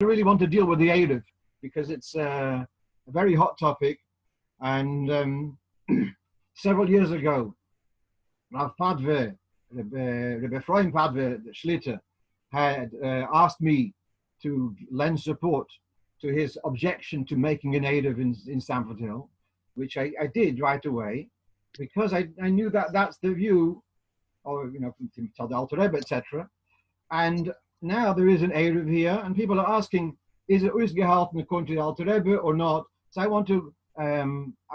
I really want to deal with the Eruv because it's a very hot topic. And several years ago, Rav Padve, Rebbe Padve Schlitter, had asked me to lend support to his objection to making an Eruv in Stamford Hill, which I did right away, because I knew that that's the view, or from the Alter Rebbe, etc. And now there is an Eruv here, and people are asking, is it ausgehalten according to the Alter Rebbe or not? So I want to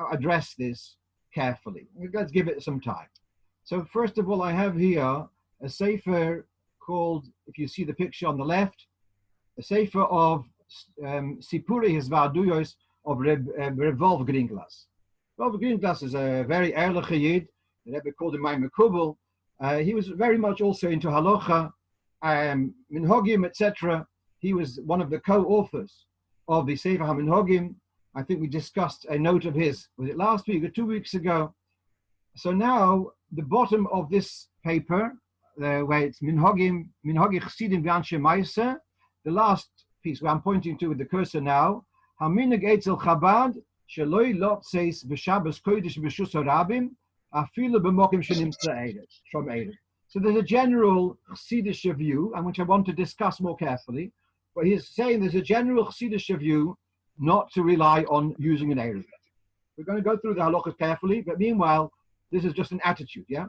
address this carefully. Let's give it some time. So first of all, I have here a sefer called, if you see the picture on the left, a sefer of Sipurei Hizvaduyos of Rebbe Wolf Gringlas. Wolf Gringlas is a very early Yid. The Rebbe called him my Mekubal. He was very much also into halacha, minhagim, etc. He was one of the co-authors of the Sefer HaMinhagim. I think we discussed a note of his, was it last week or 2 weeks ago? So now, the bottom of this paper, where it's Minhagi Chsidim V'Anshe Ma'aseh, the last piece where I'm pointing to with the cursor now, Haminig Eitzel Chabad, Sheloi Lot Seis B'Shabbos Kodesh B'Shus HaRabim, Afilu B'Mokim Shenimtza from Eruv. So there's a general Chassidish view, and which I want to discuss more carefully, but he's saying there's a general Chassidish view not to rely on using an Eruv. We're going to go through the halachas carefully, but meanwhile, this is just an attitude, yeah?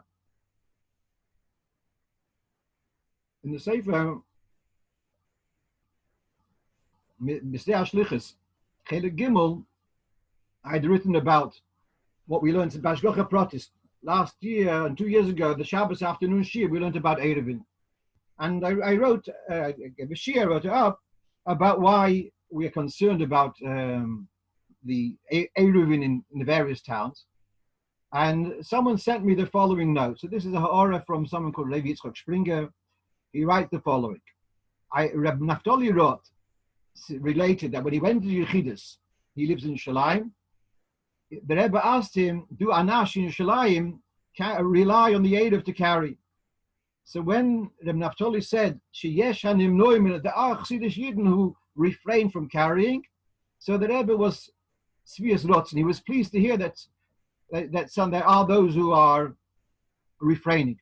In the Sefer, Misdei HaShlichus, Chelik Gimel, I had written about what we learned in Bashgocha Protest. Last year and 2 years ago, the Shabbos afternoon Shir, we learned about Eruvin. And I wrote, gave a Shir, wrote it up, about why we are concerned about the Eruvin in the various towns. And someone sent me the following note. So this is a ha'ara from someone called Levi Yitzchak Raskin. He writes the following. Reb Naftali wrote, related that when he went to yeshivas, he lives in Yerushalayim. The Rebbe asked him, do Anash in Yerushalayim rely on the Eruv to carry? So when Reb Naftali said, Sheyesh hanimnoim, there are Chassidish Yidden who refrain from carrying, so the Rebbe was Svias Rotz, and he was pleased to hear that there are those who are refraining.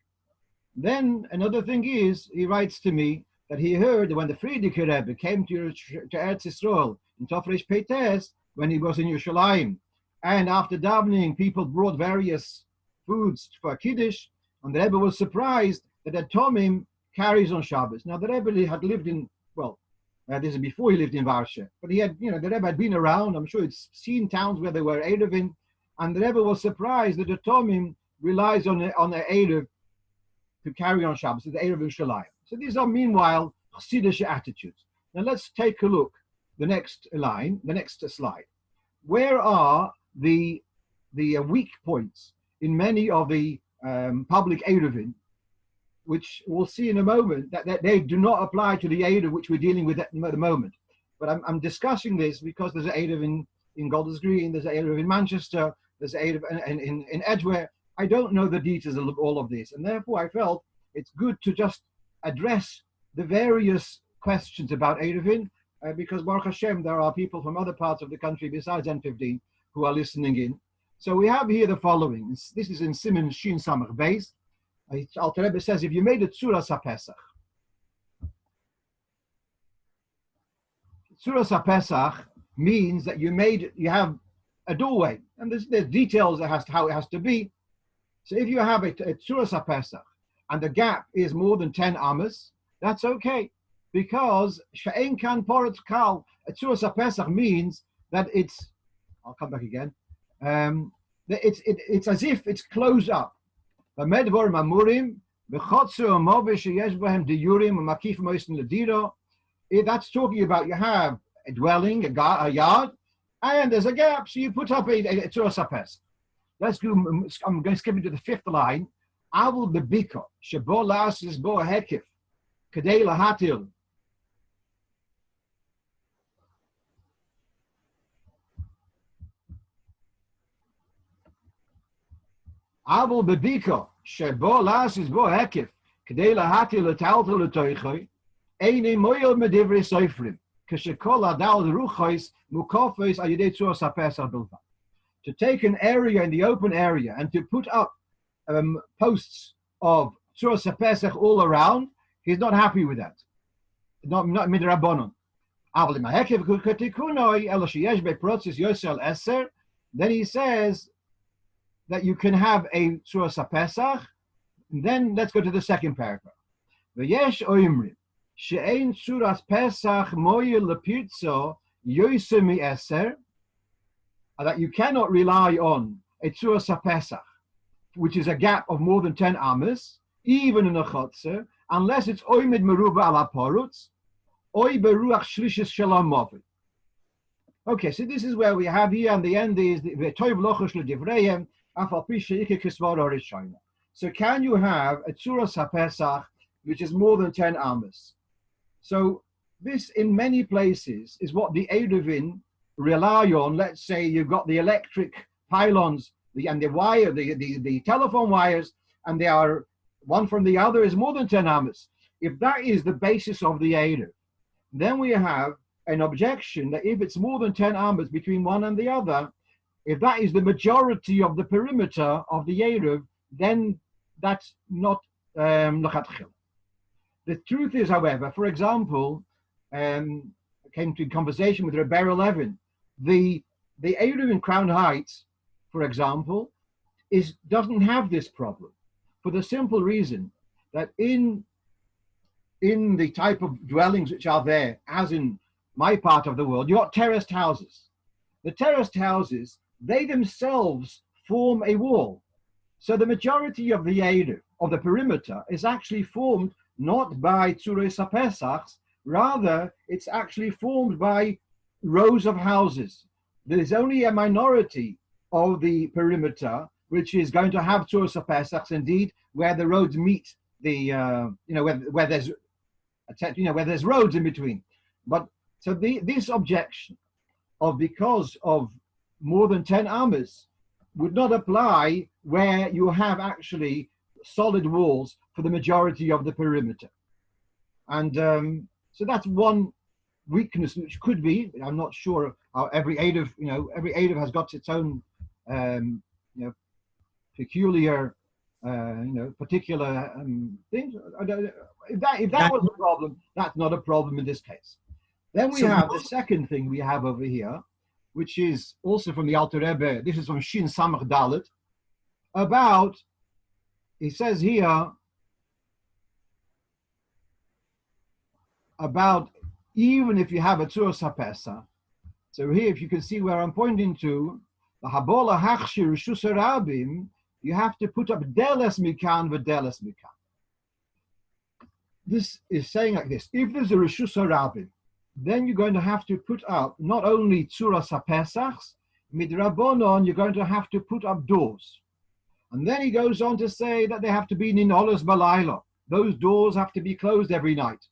Then another thing is, he writes to me that he heard when the Frierdiker Rebbe came to Eretz Yisrael in Tofresh Peites, when he was in Yerushalayim, and after davening, people brought various foods for Kiddush, and the Rebbe was surprised that the Tomim carries on Shabbos. Now the Rebbe had lived in, this is before he lived in Varsha, but he had, the Rebbe had been around. I'm sure he'd seen towns where there were Eruvin, and the Rebbe was surprised that the Tomim relies on the Eruv to carry on Shabbos, the Eruv in Shalayim. So these are, meanwhile, Chassidish attitudes. Now let's take a look, the next line, the next slide. Where are the weak points in many of the public Eruvin, which we'll see in a moment, that they do not apply to the Eruv which we're dealing with at the moment. But I'm discussing this because there's an Eruv in Golders Green, there's an Eruv in Manchester, there's an Eruv in Edgware. I don't know the details of all of this, and therefore I felt it's good to just address the various questions about Eruvin, because Baruch Hashem, there are people from other parts of the country besides N15 who are listening in. So we have here the following. This is in Siman Shin Samach Beis. Alter Rebbe says, if you made a Tzuras HaPesach, Tzuras HaPesach means that you have a doorway, and there's details how it has to be. So if you have a Tzuras HaPesach, and the gap is more than 10 amas, that's okay, because She'en Kan Porat Kal, a Tzuras HaPesach means that it's, I'll come back again, it's as if it's closed up. That's talking about you have a dwelling, a yard, and there's a gap, so you put up a Tzuras HaPesach. I'm going to skip into the fifth line. Avul bebika shebo lasis bo hekif kadei lahatil. Avul bebika shebo lasis bo hekif kadei lahatil letaltel letoichoi eine moyel medivre soifrim. To take an area in the open area and to put up posts of Tzuras HaPesach all around, he's not happy with that. Not midrabanon. Then he says that you can have a Tzuras HaPesach. Then let's go to the second paragraph. V'yesh oimrim she'ein Tzuras Pesach moyel lepirtzo yoyse mi-eser, that you cannot rely on a Tzuras HaPesach, which is a gap of more than 10 amas, even in a chotzer, unless it's oimid meruba ala porutz, oy beruach shlishis shalom movi. Okay, so this is where we have here, and the end is the toiv lochosh ledivreim afal pi sheike kisvar orishayna. So can you have a Tzuras HaPesach which is more than 10 amas? So this, in many places, is what the Eruvin rely on. Let's say you've got the electric pylons and the wire, the telephone wires, and they are one from the other is more than 10 amas. If that is the basis of the Eruv, then we have an objection that if it's more than 10 amas between one and the other, if that is the majority of the perimeter of the Eruv, then that's not lechatchila. The truth is, however, for example, I came to conversation with Rebbe Levin. The Eruv in Crown Heights, for example, doesn't have this problem for the simple reason that in the type of dwellings which are there, as in my part of the world, you got terraced houses. The terraced houses, they themselves form a wall. So the majority of the Eruv, of the perimeter, is actually formed not by Tzuras HaPesachs, rather it's actually formed by rows of houses. There's only a minority of the perimeter which is going to have Tzuras HaPesachs, indeed, where the roads meet the, where there's roads in between. But so this objection of because of more than 10 amas would not apply where you have actually solid walls for the majority of the perimeter. And so that's one weakness which could be, I'm not sure how every Eruv has got its own peculiar particular things. If that was a problem, that's not a problem in this case. Then we have the second thing we have over here, which is also from the Alter Rebbe. This is from Shin Samach Dalet, about, he says here, about even if you have a Tzuras HaPesach. So here, if you can see where I'm pointing to, the Habola Hachshir Rishus Rabim, you have to put up Deles Mikan v'Deles Mikan. This is saying like this: if there's a Rishus Rabim, then you're going to have to put up not only Tzuras HaPesachs, Midrabonon, you're going to have to put up doors. And then he goes on to say that they have to be Ninolos Balayla. Those doors have to be closed every night.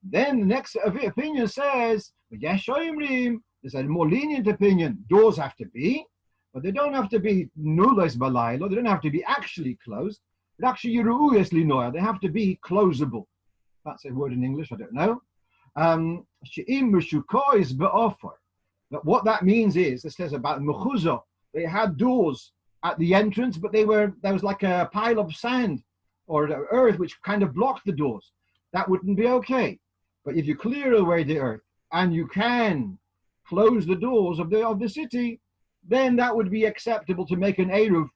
Then the next opinion says, there's a more lenient opinion. Doors have to be, but they don't have to be Nulos Balayla. They don't have to be actually closed. But actually, they have to be closable. That's a word in English, I don't know. But what that means is, it says about Mechuzah, they had doors at the entrance, but there was like a pile of sand or earth which kind of blocked the doors. That wouldn't be okay. But if you clear away the earth and you can close the doors of the city, then that would be acceptable to make an Eruv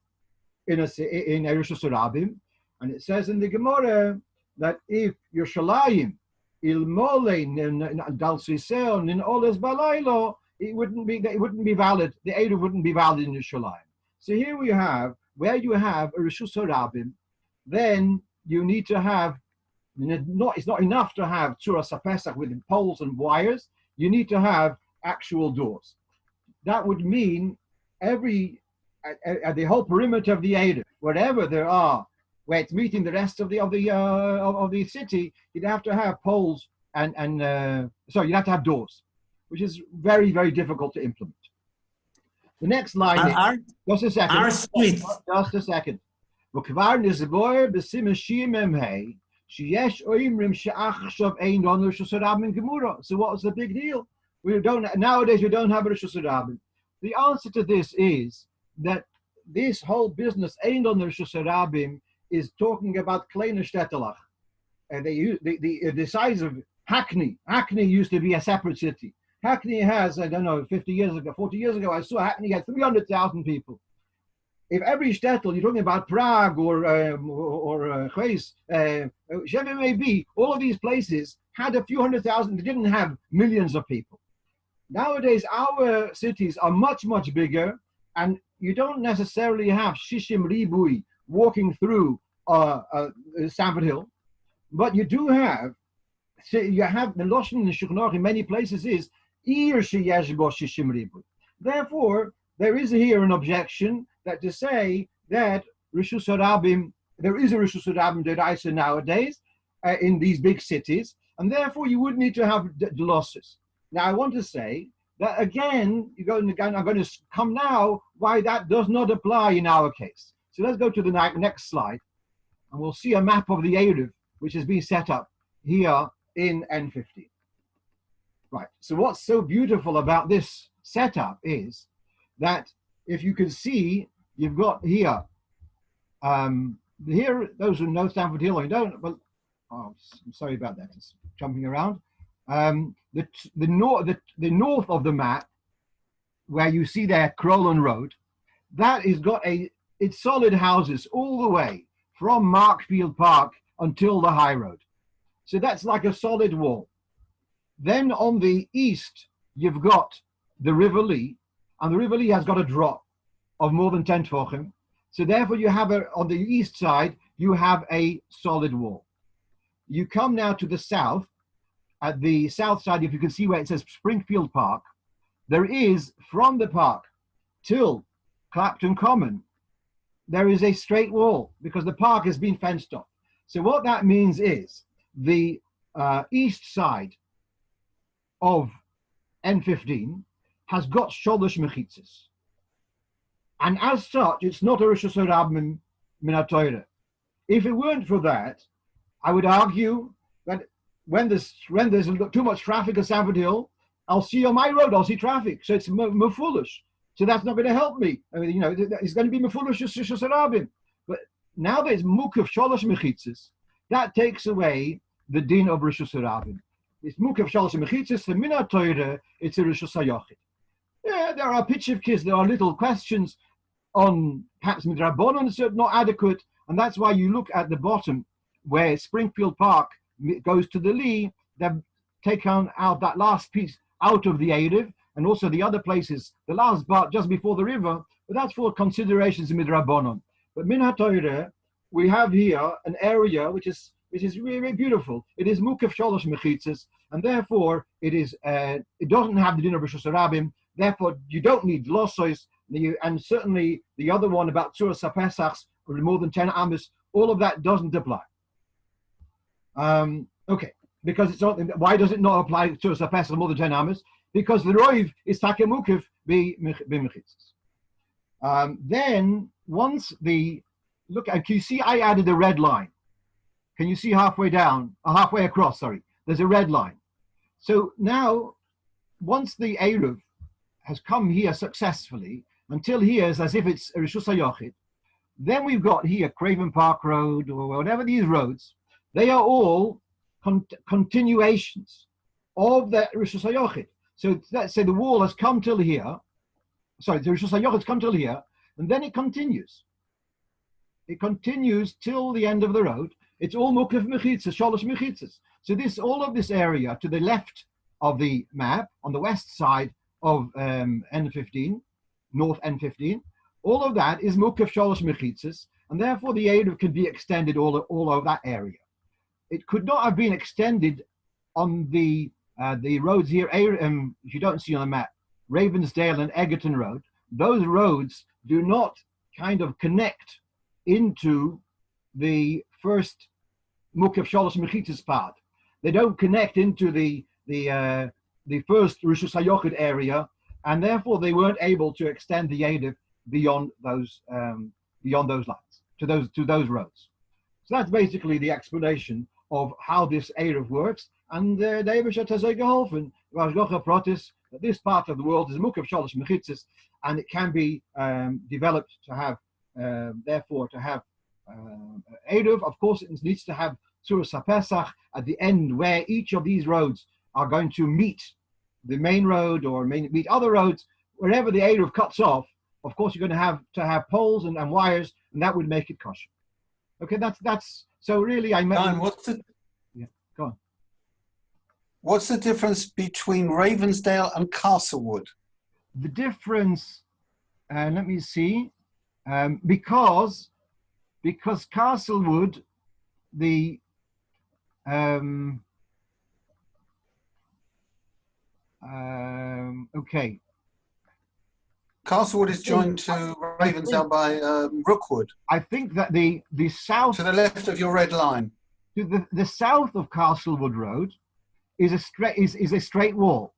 in Rishus Rabim. And it says in the Gemara that if Yerushalayim ilmole dal sisel nin oles balaylo, it wouldn't be valid. The Eruv wouldn't be valid in Yerushalayim. So here we have where you have a Rishus Rabim, then you need to have. It's not enough to have Tzuras HaPesach with poles and wires. You need to have actual doors. That would mean the whole perimeter of the Eruv, wherever there are, where it's meeting the rest of the city, you'd have to have poles you'd have to have doors, which is very, very difficult to implement. The next line just a second. Just a second. Sheyesh oimrim she'achshav ein on Rosh Hashanah Gemura. So what's the big deal? Nowadays we don't have Rosh Hashanah. The answer to this is that this whole business ein on Rosh Hashanah is talking about kleine shtettelach. And the size of Hackney. Hackney used to be a separate city. Hackney has, I don't know, 40 years ago, I saw Hackney had 300,000 people. If every shtetl, you're talking about Prague or Chais, whatever it may be, all of these places had a few 100,000. They didn't have millions of people. Nowadays, our cities are much, much bigger, and you don't necessarily have Shishim Ribui walking through Sanford Hill, but you do have, you have the Lashon in the Shulchan Aruch in many places is Ir sheyesh bo Shishim Ribui. Therefore, there is here an objection that to say that Rosh Hashanah, there is a Rosh Hashanah deraisa nowadays in these big cities, and therefore you would need to have the losses. Now I want to say that again, I'm going to come now why that does not apply in our case. So let's go to the next slide, and we'll see a map of the Eruv, which has been set up here in N15. Right. So what's so beautiful about this setup is that if you can see, you've got here, those who know Stanford Hill, or you don't, but I'm sorry about that, it's jumping around. The north of the map, where you see there Crowland Road, that has got it's solid houses all the way from Markfield Park until the high road. So that's like a solid wall. Then on the east, you've got the River Lee, and the River Lee has got a drop of more than 10 tefachim. So therefore you have on the east side, you have a solid wall. You come now to the south. At the south side, if you can see where it says Springfield Park, there is, from the park till Clapton Common, there is a straight wall because the park has been fenced off. So what that means is the east side of N15 has got Sholosh Mechitzas. And as such, it's not a Rosh Hashanah min HaTorah. If it weren't for that, I would argue that when there's too much traffic at Sanford Hill, I'll see on my road, I'll see traffic. So it's foolish. So that's not going to help me. I mean, it's going to be foolish Rosh Hashanah. But now there's Mukaf Sholosh Mechitzas, that takes away the din of Rosh Hashanah. It's Mukaf Sholosh Mechitzas, the min HaTorah, it's a Rosh Hashanah. Yeah, there are pitchivkis, there are little questions on perhaps midrabanan, so not adequate, and that's why you look at the bottom where Springfield Park goes to the Lee. They've taken out that last piece out of the Eruv, and also the other places, the last part just before the river, but that's for considerations in midrabanan. But min HaTorah, we have here an area which is really, really beautiful. It is Mukaf Sholosh Mechitzas, and therefore it doesn't have the din of Rosh Hashanah. Therefore, you don't need lossos, and certainly the other one about Tzuras HaPesachs, or more than 10 Amos, all of that doesn't apply. Okay, because it's not. Why does it not apply to Tzuras HaPesach more than 10 Amos? Because the Roiv is Takemukif b'mechitzas. Then once look, can you see I added a red line? Can you see halfway down, or halfway across? Sorry, there's a red line. So now, once the Eruv has come here successfully, until here is as if it's a Rishus HaYochid, then we've got here Craven Park Road, or whatever these roads, they are all continuations of the Rishus HaYochid. So let's say the wall has come till here, the Rishus HaYochid has come till here, and then it continues. It continues till the end of the road. It's all Mukaf Mechitzas, Sholosh Mechitzas. So all of this area to the left of the map, on the west side of N15, North N15, all of that is Mukaf Sholosh Mechitzas, and therefore the Eruv can be extended all over that area. It could not have been extended on the roads here, if you don't see on the map, Ravensdale and Egerton Road. Those roads do not kind of connect into the first Mukaf Sholosh Mechitzas part. They don't connect into the first Rishus HaYochid area, and therefore they weren't able to extend the Eruv beyond those lines to those roads. So that's basically the explanation of how this Eruv works, and the Eibushat has geholfen. This part of the world is Mukav Shalosh Mechitzis, and it can be developed to have, therefore, to have Eruv. Of course, it needs to have Tzuras HaPesach at the end, where each of these roads are going to meet the main road or meet other roads. Wherever the Eruv cuts off, of course, you're going to have poles and wires, and that would make it kosher. Okay, that's so really I meant. Yeah, go on. What's the difference between Ravensdale and Castlewood? The difference, let me see, because Castlewood, the okay. Castlewood is joined to Ravensdale by Rookwood. I think that the south, to the left of your red line, to the south of Castlewood Road is a straight wall,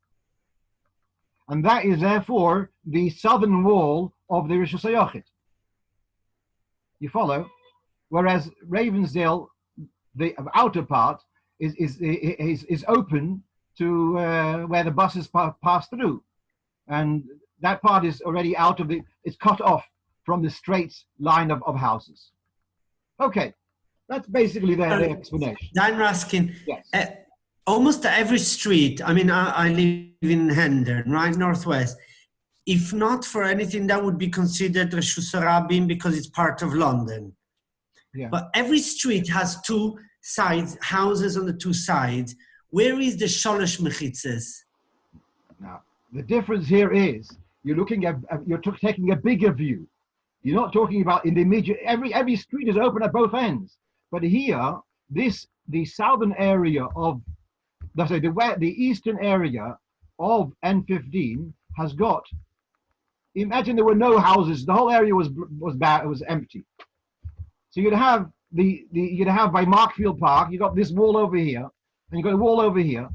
and that is therefore the southern wall of the Rishus HaYachid. You follow? Whereas Ravensdale, the outer part, is open to where the buses pass through, and that part is already out of it's cut off from the straight line of houses. Okay, that's basically the explanation. Dayan Raskin, yes. Almost every street, I mean, I live in Hendon, right, northwest. If not for anything, that would be considered Reshus HaRabim because it's part of London. Yeah. But every street has two sides, houses on the two sides. Where is the Sholosh Mechitzes? Now, the difference here is you're looking at, taking a bigger view. You're not talking about in the immediate, every street is open at both ends. But here, the southern area of, the eastern area of N15 has got, imagine there were no houses, the whole area was empty. So you'd have by Markfield Park, you've got this wall over here, and you've got a wall over here.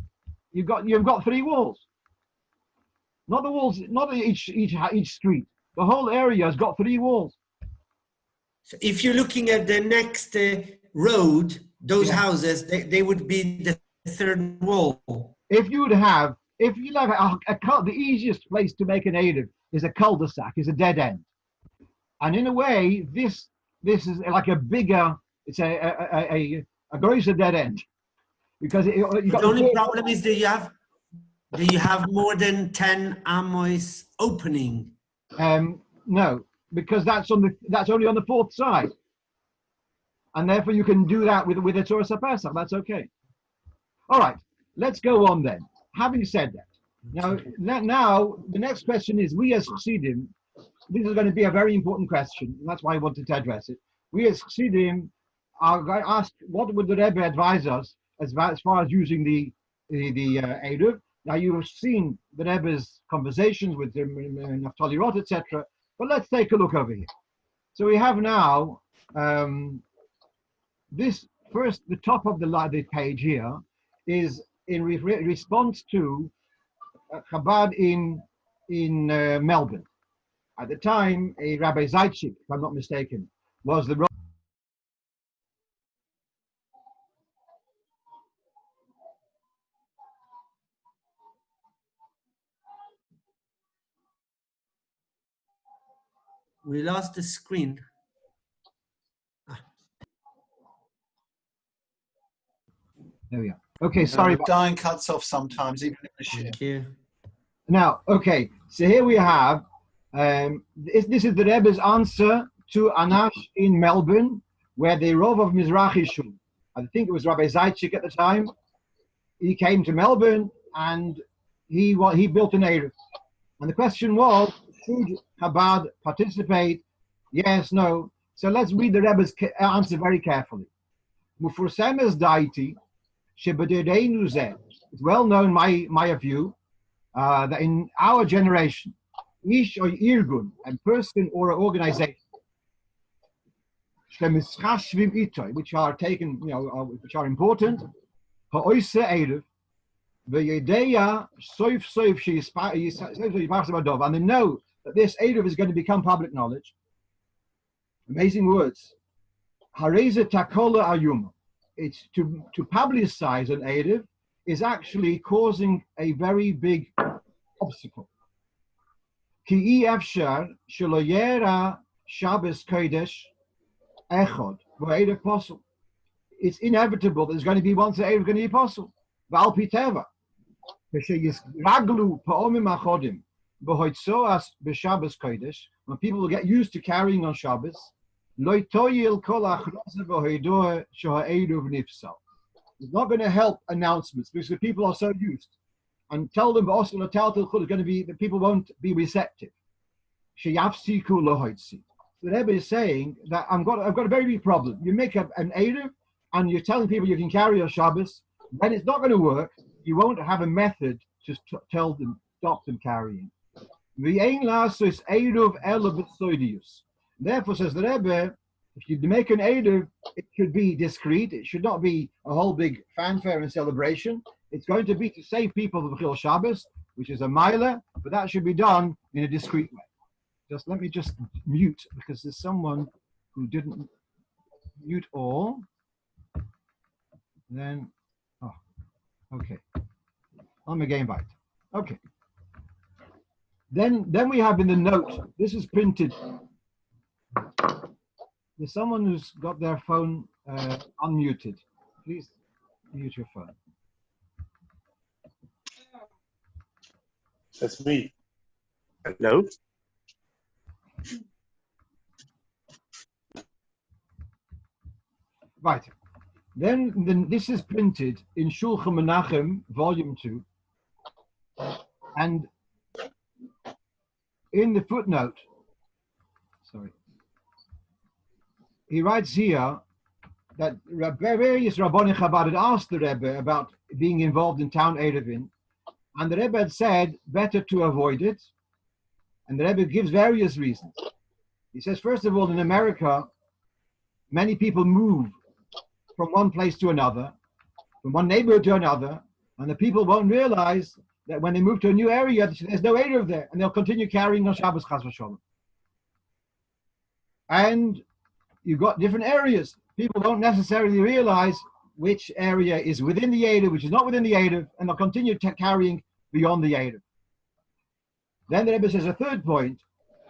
You've got three walls. Not the walls, not each street. The whole area has got three walls. So if you're looking at the next road, those houses, they would be the third wall. If you have the easiest place to make an Eruv is a cul-de-sac, is a dead end. And in a way, this is like a bigger, it's a grosser dead end. Because the only problem is that you have more than 10 amos opening. No, because that's only on the fourth side, and therefore you can do that with a Tzuras HaPesach. That's okay. All right, let's go on then. Having said that, now the next question is: we as Chassidim, this is going to be a very important question, and that's why I wanted to address it. We as Chassidim are going to ask, what would the Rebbe advise us as far as using the Eruv? Now you have seen the Rebbe's conversations with Naftali Rot, etc. But let's take a look over here. So we have now this first, the top of the page here is in response to Chabad in Melbourne. At the time, a Rabbi Yitzchak, if I'm not mistaken, was the We lost the screen. There we are. Okay, sorry. Dayan cuts off sometimes, even in the share. Thank you. Now, okay, so here we have, this is the Rebbe's answer to Anash in Melbourne, where the Rov of Mizrahi Shul, I think it was Rabbi Yitzchak at the time, he came to Melbourne and he built an Eruv. And the question was, should Chabad participate? Yes, no. So let's read the Rebbe's answer very carefully. Mufursemes daiti, shebedereinu zeh. It's well known, my view, that in our generation, ish or irgun, a person or an organization, which are taken, which are important, and they know that this Eruv is going to become public knowledge. Amazing words. it's to publicize an Eruv is actually causing a very big obstacle. Ki efshar shelo yera Shabbos Kodesh echad v'Eruv posel. It's inevitable that there's going to be one Eruv going to be posel. V'al piteva raglu pa'omim achodim b'hoitzoas b'Shabbos Kodesh. When people will get used to carrying on Shabbos, lo toyil kol achroze v'hoidoah she'ha'Eruv nifsal. It's not going to help announcements because the people are so used. And tell them also is going to be that people won't be receptive. Sheyafsiku lohoitzi. The Rebbe is saying that I've got a very big problem. You make an Eruv and you're telling people you can carry on Shabbos, then it's not going to work. You won't have a method to tell them, stop them carrying. Therefore, says the Rebbe, if you make an Eruv, it should be discreet. It should not be a whole big fanfare and celebration. It's going to be to save people from Chil Shabbos, which is a milah, but that should be done in a discreet way. Let me mute because there's someone who didn't mute all. Then, okay. I'm again right. Okay. Then we have in the note, this is printed. There's someone who's got their phone unmuted. Please mute your phone. That's me. Hello? Right. Then this is printed in Shulchan Menachem, Volume 2. And in the footnote, he writes here that various Rabbanei Chabad had asked the Rebbe about being involved in town Eruvin, and the Rebbe had said better to avoid it, and the Rebbe gives various reasons. He says, first of all, in America, many people move from one place to another, from one neighborhood to another, and the people won't realize that when they move to a new area, there's no Eruv there, and they'll continue carrying on Shabbos Chas v'Sholom. And you've got different areas. People don't necessarily realize which area is within the Eruv, which is not within the Eruv, and they'll continue carrying beyond the Eruv. Then the Rebbe says a third point,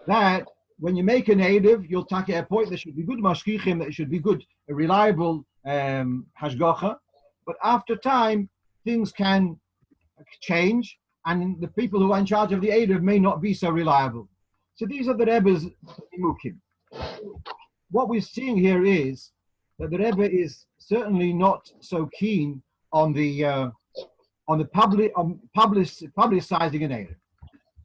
that when you make an Eruv, you'll take a point that should be good mashkichim, that it should be good, a reliable hashgacha. But after time, things can change, and the people who are in charge of the Eruv may not be so reliable. So these are the Rebbe's imukim. What we're seeing here is that the Rebbe is certainly not so keen on publicizing an Eruv.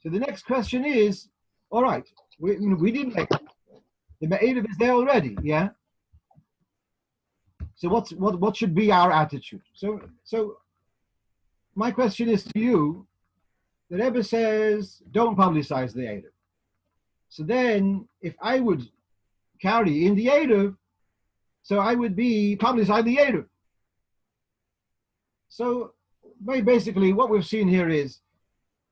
So the next question is, all right, we didn't make it. The Eruv is there already, yeah? So what should be our attitude? So my question is to you, the Rebbe says, don't publicize the Eruv. So then, if I would carry in the Eruv, so I would be publicizing the Eruv. So basically what we've seen here is,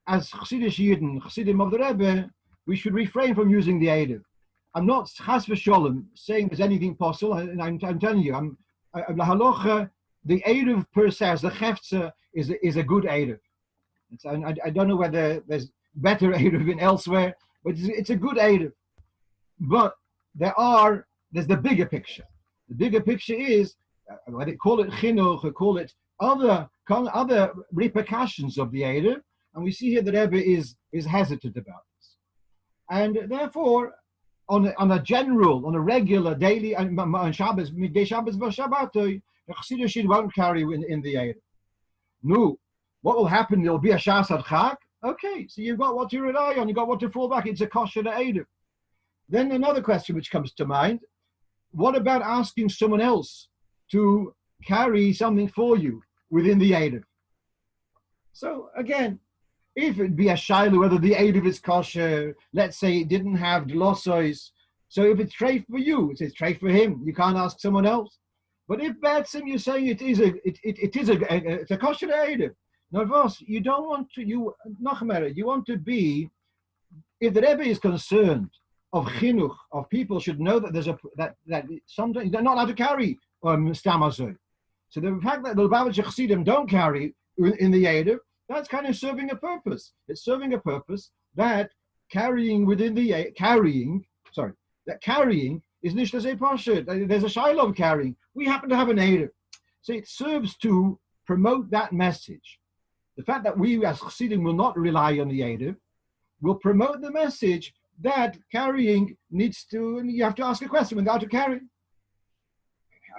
as Chassidish Yidden, Chassidim of the Rebbe, we should refrain from using the Eruv. I'm not chas v'sholem saying there's anything possible, and I'm telling you, the Eruv per se, as the Chefza, is a good Eruv. I don't know whether there's better Eruv in elsewhere, but it's a good Eruv. But there's the bigger picture. The bigger picture is, when they call it chinuch, or call it other repercussions of the Eruv, and we see here that Rebbe is hesitant about this. And therefore, on a regular, daily, on Shabbos, midday Shabbos, Shabbat, the Chassidish won't carry in the Eruv. No, what will happen? There'll be a Shas Chag. Okay, so you've got what to rely on, you've got what to fall back. It's a kosher Eruv. Then another question which comes to mind, what about asking someone else to carry something for you within the Eruv? So again, if it be a shayla whether the Eruv is kosher, let's say it didn't have glossos, so if it's treif for you, it's treif for him. You can't ask someone else. But if Batsim, you're saying it's a kosher Eruv. Now, you don't want to. You want to be. If the Rebbe is concerned of chinuch, of people should know that that sometimes they're not allowed to carry stamazoi. So the fact that the Lubavitcher Chassidim don't carry in the Eruv, that's kind of serving a purpose. It's serving a purpose that carrying is nicht as a pasha. There's a shiloh of carrying. We happen to have an Eruv. So it serves to promote that message. The fact that we as Chassidim will not rely on the Eruv will promote the message that carrying needs to, and you have to ask a question when how to carry.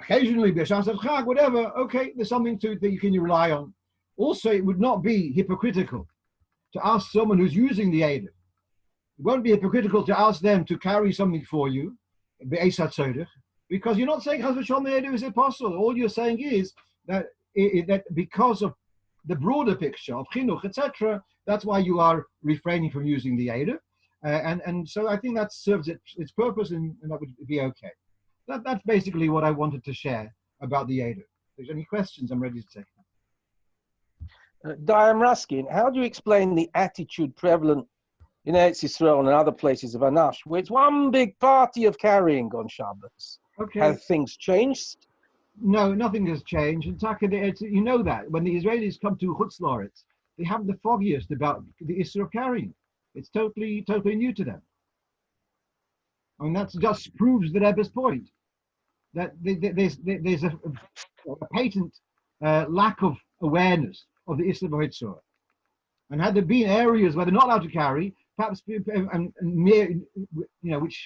Occasionally, whatever, okay, there's something that you can rely on. Also, it would not be hypocritical to ask someone who's using the Eruv. It won't be hypocritical to ask them to carry something for you, because you're not saying Chas v'Shalom the Eruv is apostle. All you're saying is that that because of the broader picture of chinuch, etc., that's why you are refraining from using the Eruv. And so I think that serves its purpose, and that would be okay. That's basically what I wanted to share about the Eruv. If there's any questions, I'm ready to take them. Dayan Raskin, how do you explain the attitude prevalent in Eretz Yisrael and other places of Anash, where it's one big party of carrying on Shabbos? Okay. Have things changed? No, nothing has changed. In fact, you know that when the Israelis come to Chutz La'aretz, they haven't the foggiest about the issue of carrying. It's totally new to them. I mean, that just proves the Rebbe's point, that there's a patent lack of awareness of the issue of Hitzor. And had there been areas where they're not allowed to carry, perhaps, which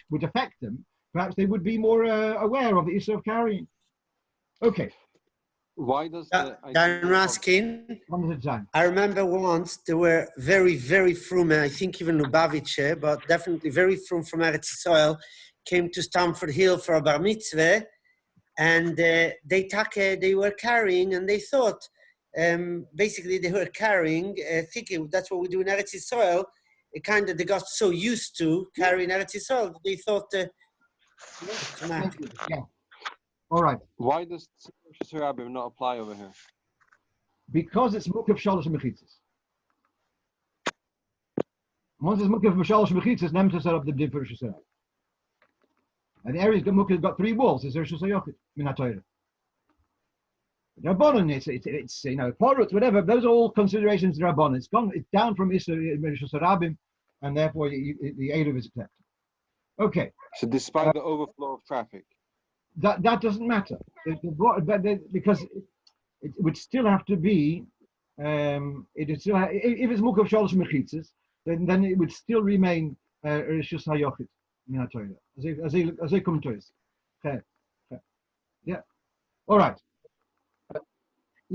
would affect them, perhaps they would be more aware of the issue of carrying. Okay. Why does Dayan Raskin? I remember once there were very, very frum, I think even Lubavitcher, but definitely very frum from Eretz Yisrael, came to Stamford Hill for a bar mitzvah, and they were carrying, and they thought, basically they were carrying, thinking that's what we do in Eretz Yisrael. They got so used to carrying Eretz Yisrael, they thought, yeah. All right. Why does Rabbi not apply over here? Because it's Mukaf Shalosh Mechitzas. Once it's Mukaf Shalosh Mechitzas, name to set up the din for Rosh Hashanah. And the area's got 3 walls. It's Rosh Hashanah min HaTorah. Rabbanon, it's Porut, whatever. Those are all considerations. Rabbanon. It's down from Rosh Hashanah, and therefore the Eruv is accepted. Okay. So despite the overflow of traffic. That doesn't matter, because it would still have to be. If it's Mukav Shalosh Mechitzas, then it would still remain Rishus Hayochid min HaTorah as they come to us. Okay. Yeah. All right.